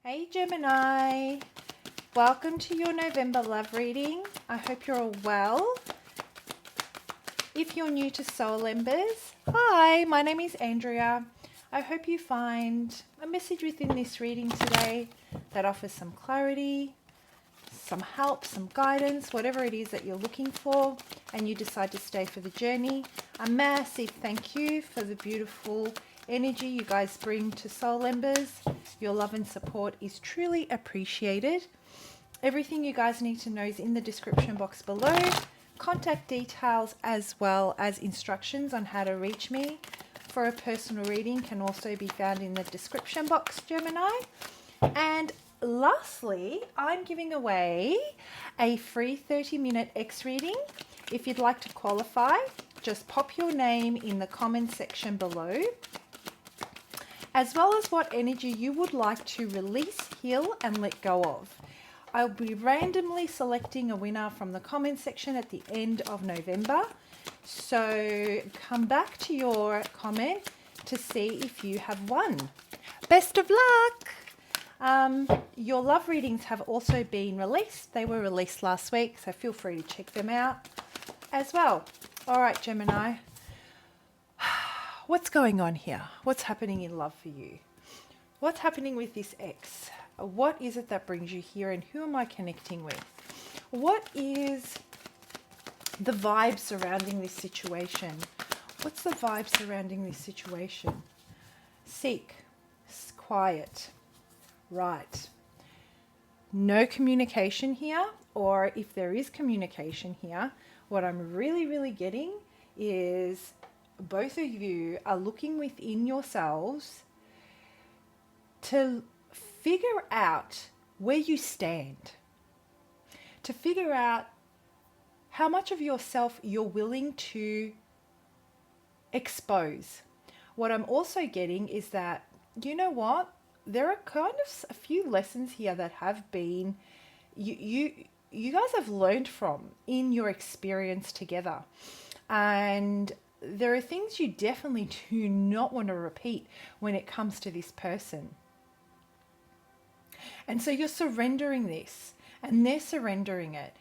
Hey Gemini, welcome to your November love reading. I hope you're all well. If you're new to Soul Embers, hi, my name is Andrea. I hope you find a message within this reading today that offers some clarity, some help, some guidance, whatever it is that you're looking for, and you decide to stay for the journey. A massive thank you for the beautiful energy you guys bring to Soul Embers. Your love and support is truly appreciated. Everything you guys need to know is in the description box below. Contact details as well as instructions on how to reach me for a personal reading can also be found in the description box, Gemini. And lastly, I'm giving away a free 30-minute X reading. If you'd like to qualify, just pop your name in the comment section below, as well as what energy you would like to release, heal, and let go of. I'll be randomly selecting a winner from the comment section at the end of November. So come back to your comment to see if you have won. Best of luck! Your love readings have also been released. They were released last week, so feel free to check them out as well. All right, Gemini. What's going on here? What's happening in love for you? What's happening with this ex? What is it that brings you here, and who am I connecting with? What is the vibe surrounding this situation? What's the vibe surrounding this situation? Seek, quiet, right. No communication here, or if there is communication here, what I'm really getting is both of you are looking within yourselves to figure out where you stand, to figure out how much of yourself you're willing to expose. What I'm also getting is that, you know what, there are kind of a few lessons here that have been, you guys have learned from in your experience together. And there are things you definitely do not want to repeat when it comes to this person. And so you're surrendering this, and they're surrendering it,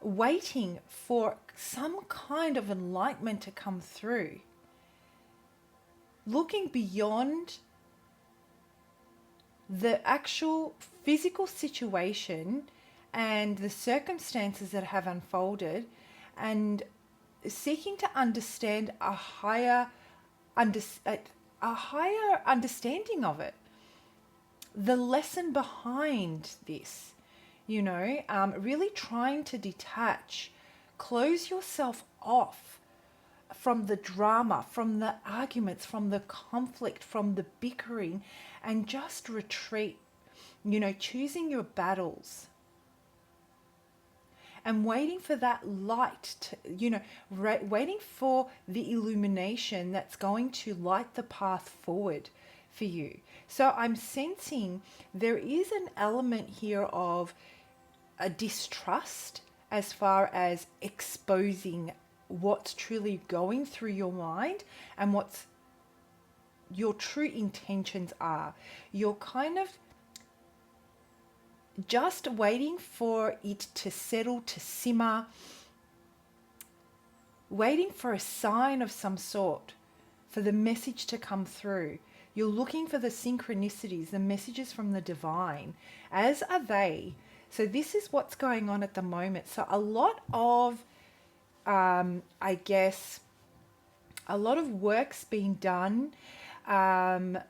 waiting for some kind of enlightenment to come through, looking beyond the actual physical situation and the circumstances that have unfolded, and seeking to understand a higher understanding of it, the lesson behind this, you know, really trying to detach, close yourself off from the drama, from the arguments, from the conflict, from the bickering, and just retreat, you know, choosing your battles and waiting for that light to, you know, waiting for the illumination that's going to light the path forward for you. So I'm sensing there is an element here of a distrust as far as exposing what's truly going through your mind and what's your true intentions are. You're kind of just waiting for it to settle, to simmer, waiting for a sign of some sort, for the message to come through. You're looking for the synchronicities, the messages from the divine, as are they. So this is what's going on at the moment. So a lot of, I guess, a lot of work's being done in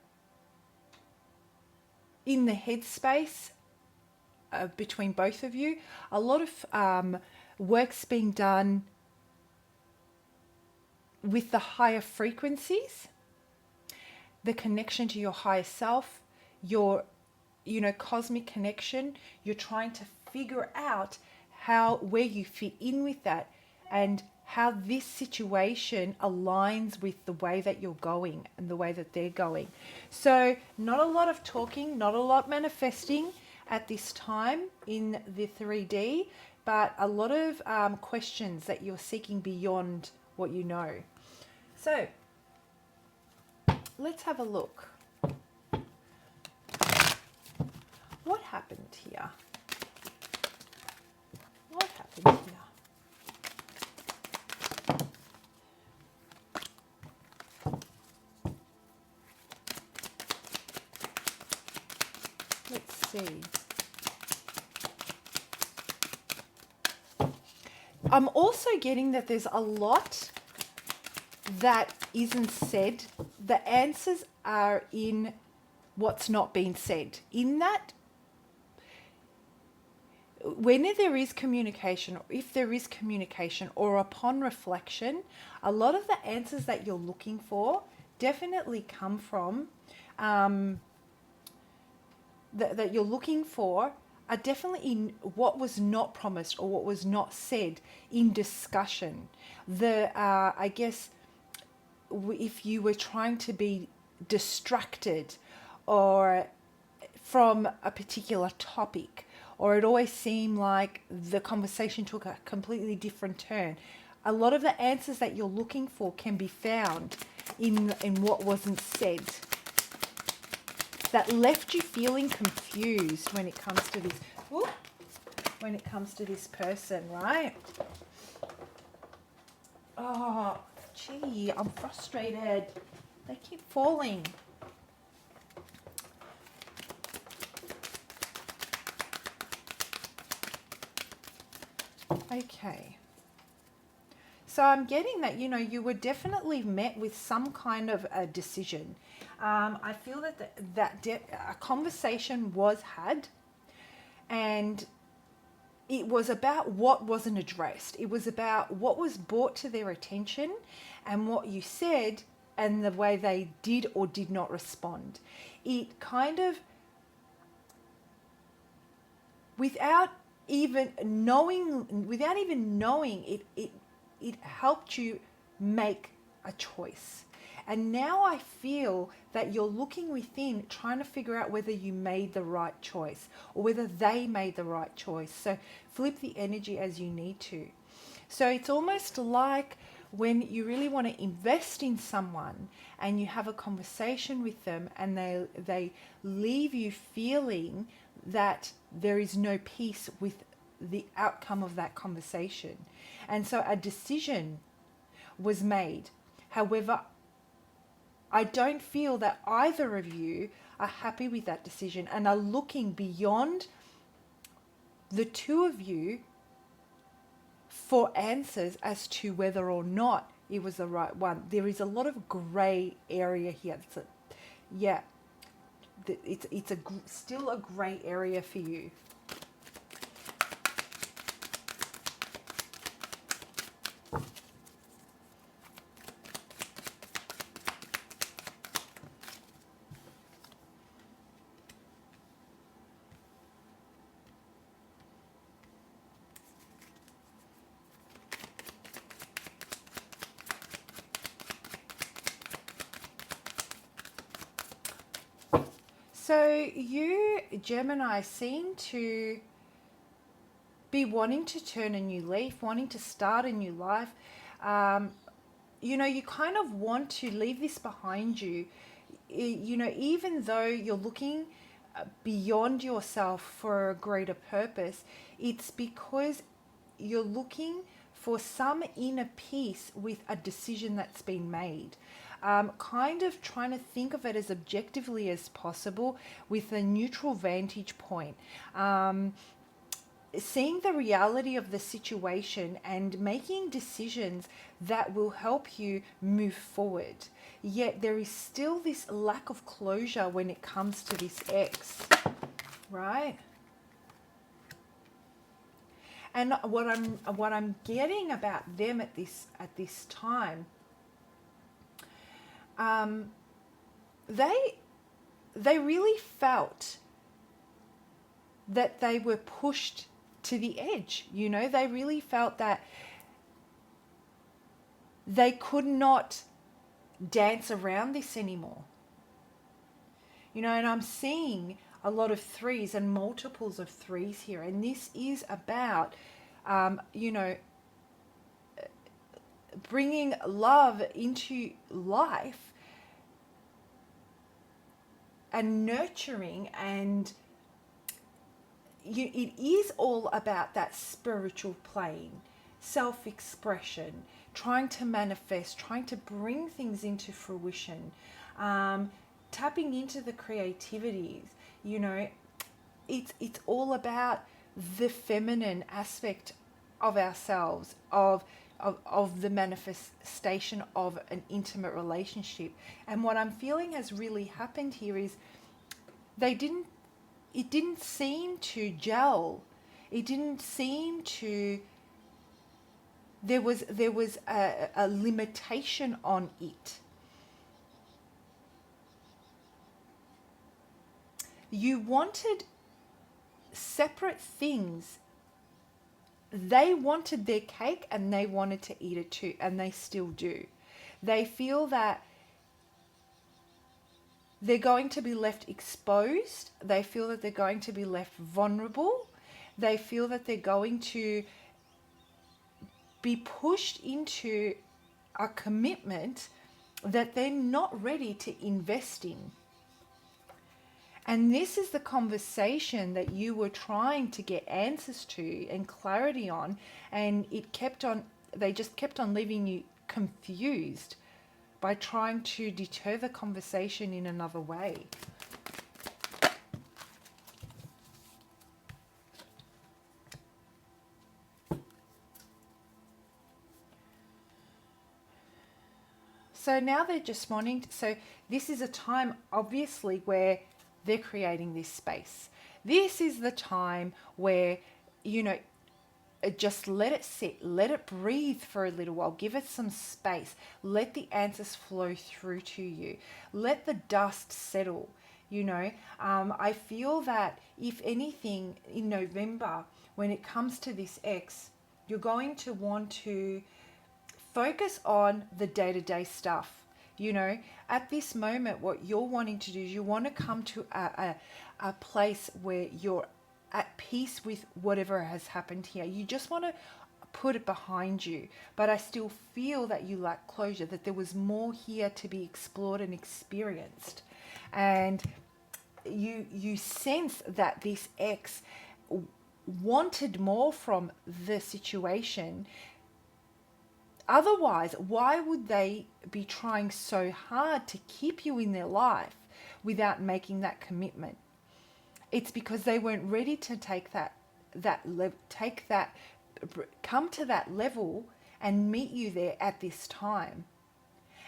the headspace between both of you. A lot of work's being done with the higher frequencies, the connection to your higher self, your, you know, cosmic connection. You're trying to figure out where you fit in with that, and how this situation aligns with the way that you're going and the way that they're going. So not a lot of talking, not a lot manifesting at this time in the 3D, but a lot of questions that you're seeking beyond what you know. So let's have a look. happened here? What happened here? Let's see. I'm also getting that there's a lot that isn't said. The answers are in what's not being said. In that, when there is communication, or if there is communication, or upon reflection, a lot of the answers that you're looking for definitely come from that you're looking for are definitely in what was not promised or what was not said in discussion. I guess if you were trying to be distracted or from a particular topic, or it always seemed like the conversation took a completely different turn, a lot of the answers that you're looking for can be found in what wasn't said, that left you feeling confused when it comes to this person, right? Oh, gee, I'm frustrated. They keep falling. Okay. So I'm getting that, you were definitely met with some kind of a decision. I feel that a conversation was had, and it was about what wasn't addressed. It was about what was brought to their attention and what you said and the way they did or did not respond. It kind of, without even knowing it helped you make a choice. And now I feel that you're looking within, trying to figure out whether you made the right choice or whether they made the right choice. So flip the energy as you need to. So it's almost like when you really want to invest in someone and you have a conversation with them and they leave you feeling that there is no peace with the outcome of that conversation. And so a decision was made. However, I don't feel that either of you are happy with that decision and are looking beyond the two of you for answers as to whether or not it was the right one. There is a lot of grey area here. It's still a grey area for you. So you, Gemini, seem to be wanting to turn a new leaf, wanting to start a new life. You kind of want to leave this behind you. Even though you're looking beyond yourself for a greater purpose, it's because you're looking for some inner peace with a decision that's been made. Kind of trying to think of it as objectively as possible with a neutral vantage point. Seeing the reality of the situation and making decisions that will help you move forward. Yet there is still this lack of closure when it comes to this ex, right? And what I'm getting about them at this time, they really felt that they were pushed to the edge. They really felt that they could not dance around this anymore. And I'm seeing a lot of threes and multiples of threes here, and this is about bringing love into life and nurturing and it is all about that spiritual plane, self-expression, trying to manifest, trying to bring things into fruition, tapping into the creativities. You know, it's all about the feminine aspect of ourselves, of the manifestation of an intimate relationship. And what I'm feeling has really happened here is it didn't seem to gel. It didn't seem to, there was a limitation on it. You wanted separate things. They wanted their cake and they wanted to eat it too, and they still do. They feel that they're going to be left exposed. They feel that they're going to be left vulnerable. They feel that they're going to be pushed into a commitment that they're not ready to invest in. And this is the conversation that you were trying to get answers to and clarity on, and they just kept on leaving you confused by trying to deter the conversation in another way. So now they're just wanting to, so this is a time obviously where they're creating this space. This is the time where, you know, just let it sit, let it breathe for a little while, give it some space, let the answers flow through to you, let the dust settle. You know, I feel that if anything in November, when it comes to this X, you're going to want to focus on the day-to-day stuff. You know, at this moment, what you're wanting to do is you want to come to a place where you're at peace with whatever has happened here. You just want to put it behind you. But I still feel that you lack closure, that there was more here to be explored and experienced. And you sense that this ex wanted more from the situation. Otherwise, why would they be trying so hard to keep you in their life without making that commitment? It's because they weren't ready to come to that level and meet you there at this time.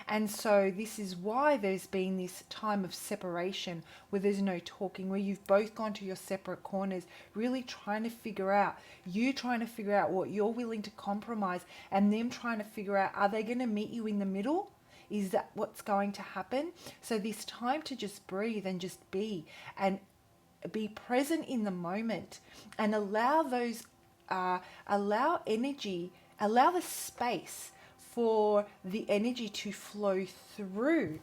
And so this is why there's been this time of separation where there's no talking, where you've both gone to your separate corners, really trying to figure out what you're willing to compromise, and them trying to figure out, are they going to meet you in the middle? Is that what's going to happen? So this time to just breathe and just be, and be present in the moment, and allow the space for the energy to flow through,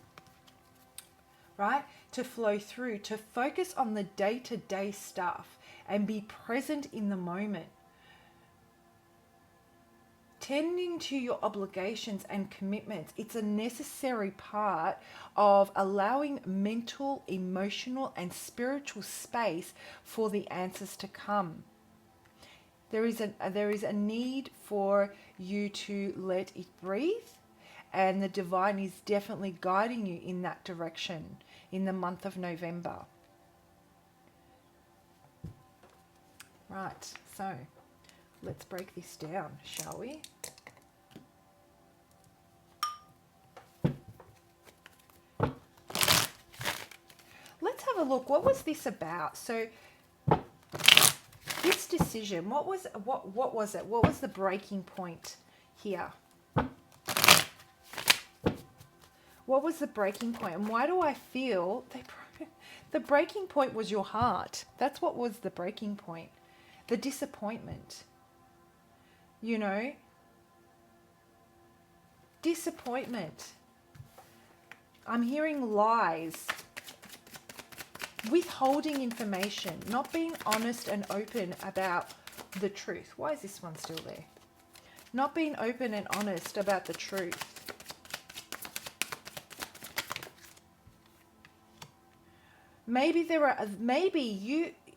right? To flow through, to focus on the day-to-day stuff and be present in the moment. Tending to your obligations and commitments, it's a necessary part of allowing mental, emotional, and spiritual space for the answers to come. There is a need for you to let it breathe, and the divine is definitely guiding you in that direction in the month of November. Right, so let's break this down, shall we? Let's have a look. What was this about? So this decision, what was it? What was the breaking point here? What was the breaking point? And why do I feel the breaking point was your heart? That's what was the breaking point. The disappointment. You know? Disappointment. I'm hearing lies. Withholding information, not being honest and open about the truth. Why is this one still there? Not being open and honest about the truth. Maybe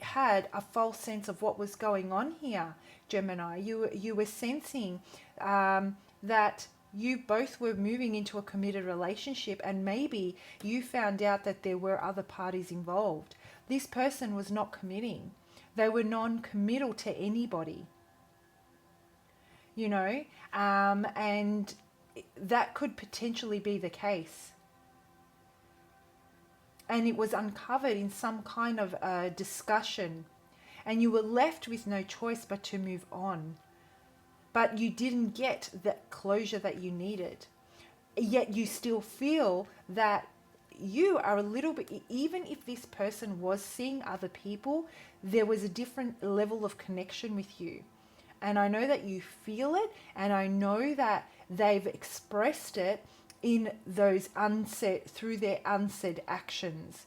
had a false sense of what was going on here, Gemini. You were sensing that you both were moving into a committed relationship, and maybe you found out that there were other parties involved. This person was not committing. They were non-committal to anybody, and that could potentially be the case. And it was uncovered in some kind of discussion, and you were left with no choice but to move on. But you didn't get the closure that you needed. Yet you still feel that you are a little bit, even if this person was seeing other people, there was a different level of connection with you. And I know that you feel it, and I know that they've expressed it in those unsaid, through their unsaid actions.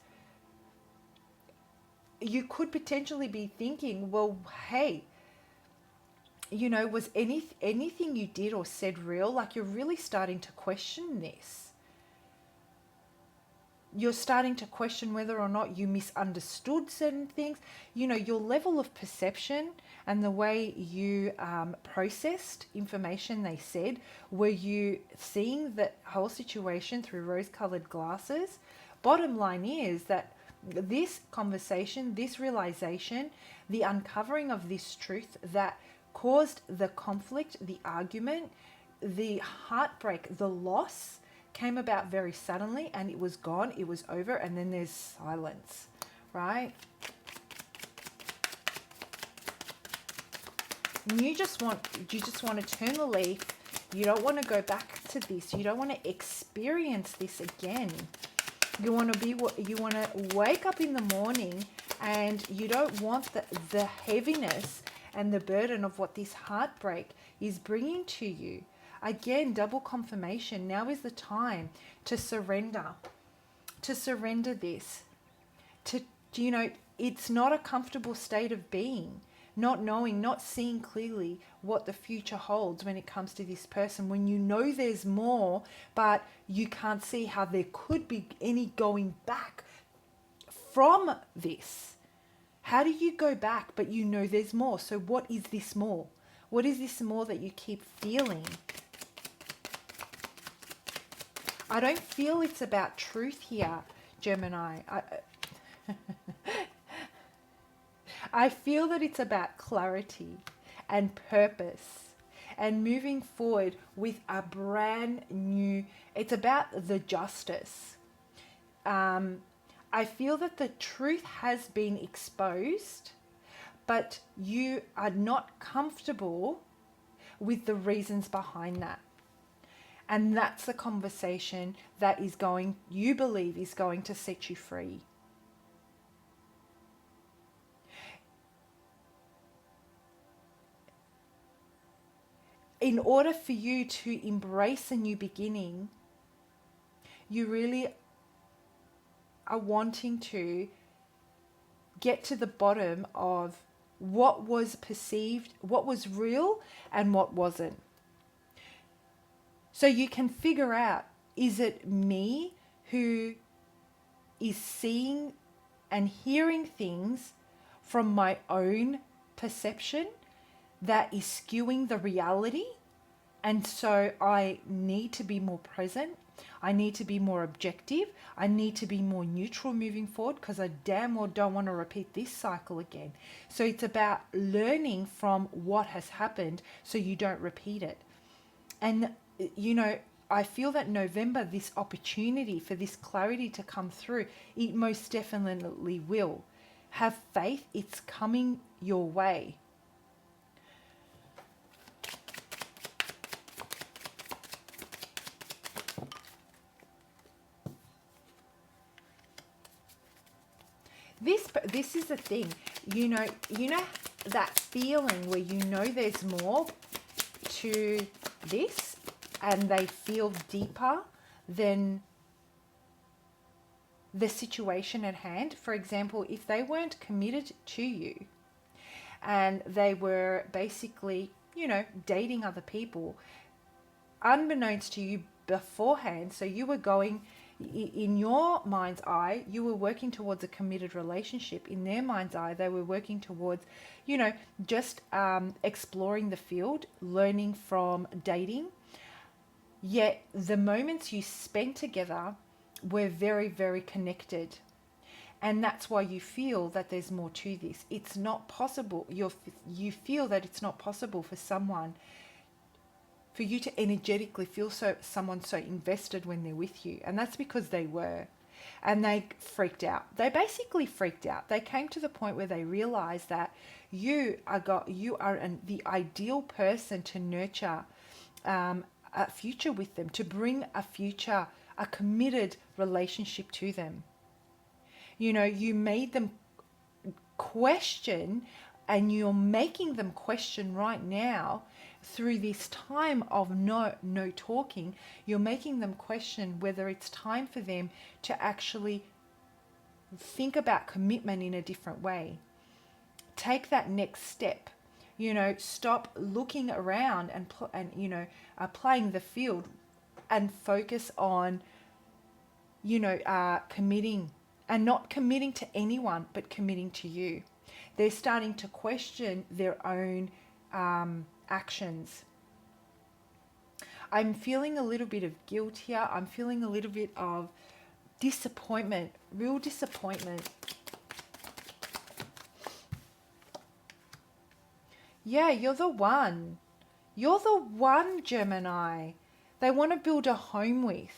You could potentially be thinking, well, hey, was anything you did or said real? Like, you're really starting to question this. You're starting to question whether or not you misunderstood certain things. Your level of perception and the way you processed information they said. Were you seeing the whole situation through rose-colored glasses? Bottom line is that this conversation, this realization, the uncovering of this truth that caused the conflict, the argument, the heartbreak, the loss, came about very suddenly, and it was gone, it was over, and then there's silence, right? And you just want to turn the leaf. You don't want to go back to this. You don't want to experience this again. You want to wake up in the morning, and you don't want the heaviness and the burden of what this heartbreak is bringing to you. Again, double confirmation. Now is the time to surrender. To surrender this. It's not a comfortable state of being. Not knowing, not seeing clearly what the future holds when it comes to this person. When you know there's more, but you can't see how there could be any going back from this. How do you go back, but you know there's more? So what is this more? What is this more that you keep feeling? I don't feel it's about truth here, Gemini. I feel that it's about clarity and purpose and moving forward with a brand new, it's about the justice. I feel that the truth has been exposed, but you are not comfortable with the reasons behind that. And that's the conversation that you believe is going to set you free. In order for you to embrace a new beginning, you really are wanting to get to the bottom of what was perceived, what was real, and what wasn't. So you can figure out, is it me who is seeing and hearing things from my own perception that is skewing the reality? And so I need to be more present. I need to be more objective. I need to be more neutral moving forward, because I damn well don't want to repeat this cycle again. So it's about learning from what has happened so you don't repeat it. And, I feel that November, this opportunity for this clarity to come through, it most definitely will. Have faith, it's coming your way. This is the thing, you know that feeling where there's more to this, and they feel deeper than the situation at hand. For example, if they weren't committed to you and they were basically, dating other people, unbeknownst to you beforehand, so you were going, in your mind's eye, you were working towards a committed relationship. In their mind's eye, they were working towards, just exploring the field, learning from dating. Yet the moments you spent together were very, very connected. And that's why you feel that there's more to this. It's not possible. You feel that it's not possible for you to energetically feel someone so invested when they're with you. And that's because they were. And they freaked out. They basically freaked out. They came to the point where they realized that you are the ideal person to nurture a future with them, to bring a committed relationship to them. You made them question, and you're making them question right now through this time of no talking. You're making them question whether it's time for them to actually think about commitment in a different way. Take that next step. Stop looking around and playing the field, and focus on committing, and not committing to anyone but committing to you. They're starting to question their own actions. I'm feeling a little bit of guilt here. I'm feeling a little bit of disappointment, real disappointment. Yeah, you're the one. You're the one, Gemini. They want to build a home with.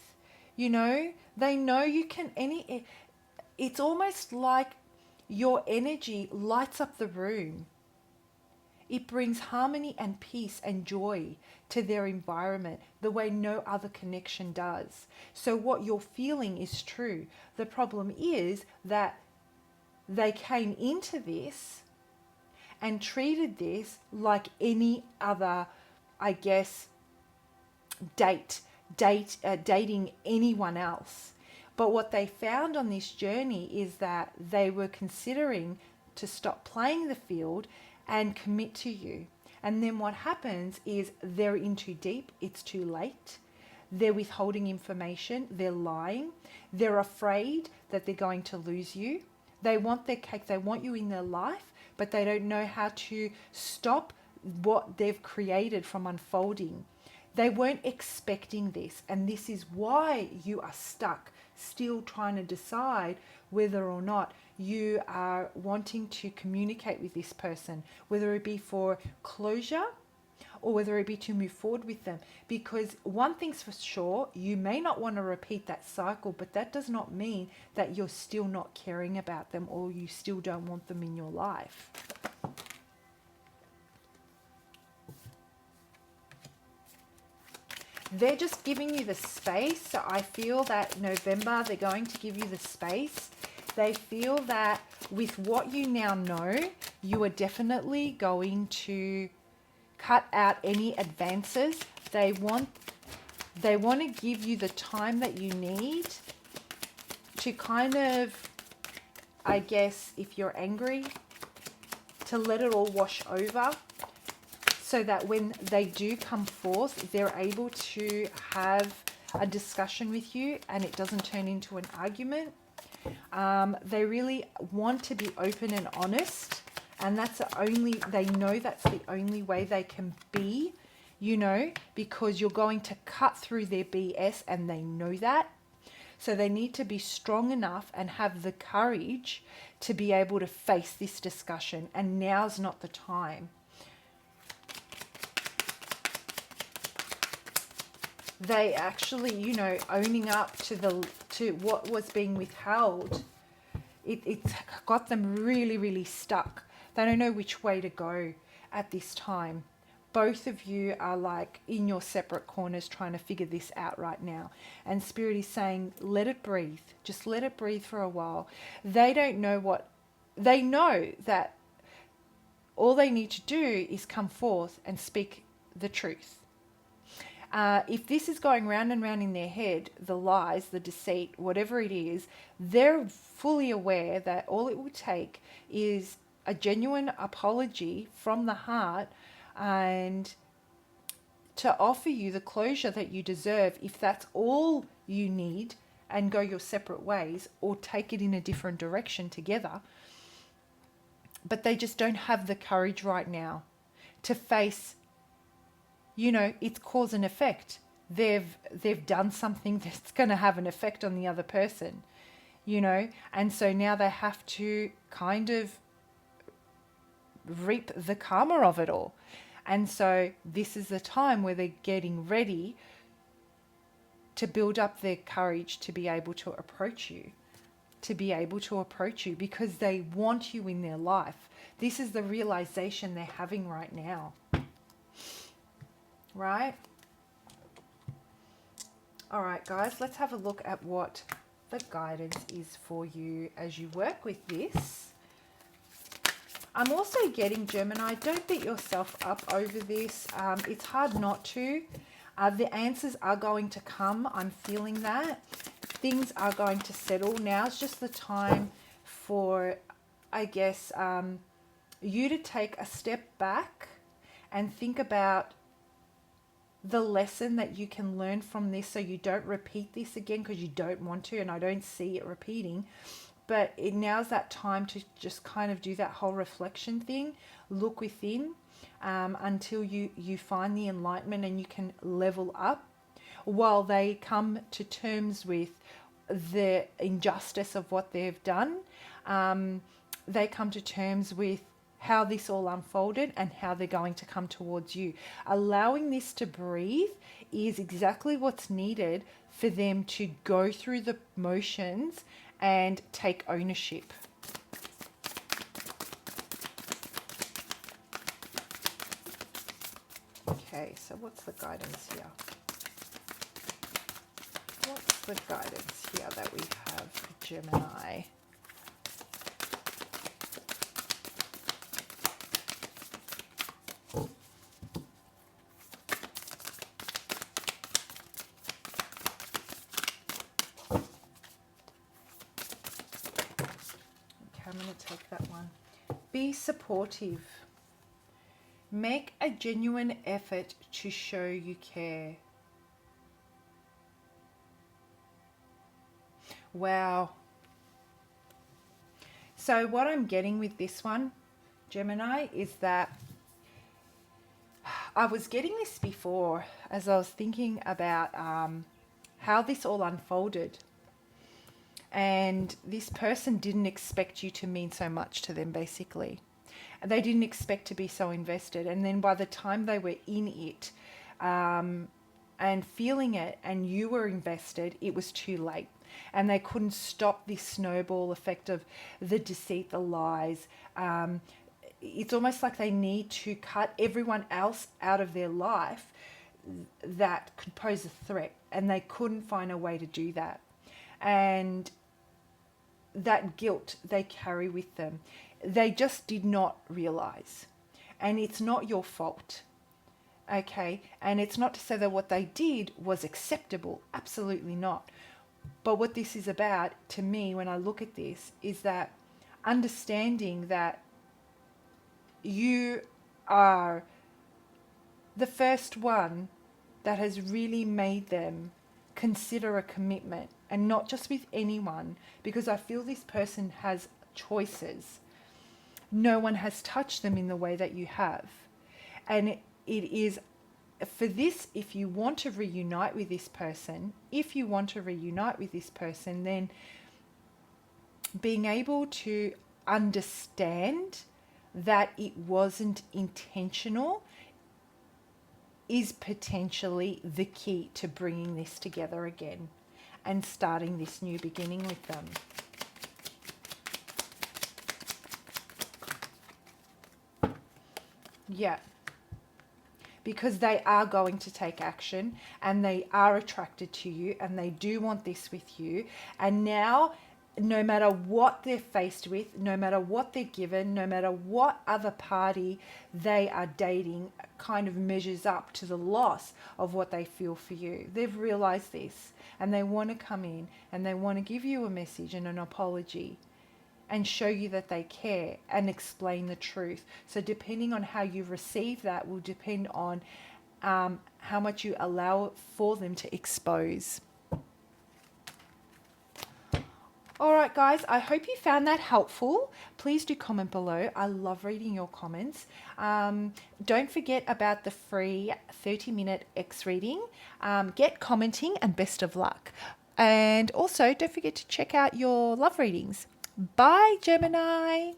They know you can it's almost like your energy lights up the room. It brings harmony and peace and joy to their environment the way no other connection does. So what you're feeling is true. The problem is that they came into this and treated this like any other, I guess, dating anyone else. But what they found on this journey is that they were considering to stop playing the field and commit to you. And then what happens is they're in too deep, it's too late. They're withholding information, they're lying, they're afraid that they're going to lose you. They want their cake, they want you in their life, but they don't know how to stop what they've created from unfolding. They weren't expecting this, and this is why you are stuck, still trying to decide whether or not you are wanting to communicate with this person, whether it be for closure or whether it be to move forward with them. Because one thing's for sure, you may not want to repeat that cycle, but that does not mean that you're still not caring about them or you still don't want them in your life. They're just giving you the space. So I feel that November, they're going to give you the space. They feel that with what you now know, you are definitely going to cut out any advances. They want to give you the time that you need to kind of, I guess, if you're angry, to let it all wash over, so that when they do come forth, they're able to have a discussion with you and it doesn't turn into an argument. They really want to be open and honest, and they know that's the only way they can be, because you're going to cut through their BS, and they know that. So they need to be strong enough and have the courage to be able to face this discussion, and now's not the time. They actually, owning up to what was being withheld, it's got them really, really stuck. They don't know which way to go at this time. Both of you are like in your separate corners trying to figure this out right now. And Spirit is saying, let it breathe. Just let it breathe for a while. They don't know they know that all they need to do is come forth and speak the truth. If this is going round and round in their head, the lies, the deceit, whatever it is, they're fully aware that all it will take is a genuine apology from the heart, and to offer you the closure that you deserve. If that's all you need, and go your separate ways or take it in a different direction together. But they just don't have the courage right now to face, it's cause and effect. They've done something that's going to have an effect on the other person, and so now they have to kind of reap the karma of it all. And so this is the time where they're getting ready to build up their courage to be able to approach you, because they want you in their life. This is the realization they're having right now. Right? All right, guys, let's have a look at what the guidance is for you as you work with this. I'm also getting, Gemini, don't beat yourself up over this. It's hard not to. The answers are going to come. I'm feeling that. Things are going to settle. Now's just the time for, I guess, you to take a step back and think about the lesson that you can learn from this, so you don't repeat this again, because you don't want to, and I don't see it repeating. But now's that time to just kind of do that whole reflection thing. Look within until you find the enlightenment and you can level up, while they come to terms with the injustice of what they've done. They come to terms with how this all unfolded and how they're going to come towards you. Allowing this to breathe is exactly what's needed for them to go through the motions and take ownership. Okay, so what's the guidance here? What's the guidance here that we have for Gemini? I'm going to take that one. Be supportive. Make a genuine effort to show you care. Wow. So what I'm getting with this one, Gemini, is that I was getting this before as I was thinking about how this all unfolded. And this person didn't expect you to mean so much to them, basically. They didn't expect to be so invested. And then by the time they were in it and feeling it and you were invested, it was too late. And they couldn't stop this snowball effect of the deceit, the lies. It's almost like they need to cut everyone else out of their life that could pose a threat. And they couldn't find a way to do that. And that guilt they carry with them, they just did not realize. And it's not your fault. Okay? And it's not to say that what they did was acceptable. Absolutely not. But what this is about, to me, when I look at this, is that understanding that you are the first one that has really made them consider a commitment, and not just with anyone, because I feel this person has choices. No one has touched them in the way that you have. And it is for this, if you want to reunite with this person, then being able to understand that it wasn't intentional is potentially the key to bringing this together again and starting this new beginning with them. Yeah. Because they are going to take action and they are attracted to you and they do want this with you. And now, no matter what they're faced with, no matter what they're given, no matter what other party they are dating kind of measures up to the loss of what they feel for you. They've realized this and they want to come in and they want to give you a message and an apology and show you that they care and explain the truth. So depending on how you receive that will depend on how much you allow for them to expose. All right, guys, I hope you found that helpful. Please do comment below. I love reading your comments. Don't forget about the free 30-minute X reading. Get commenting and best of luck. And also, don't forget to check out your love readings. Bye, Gemini.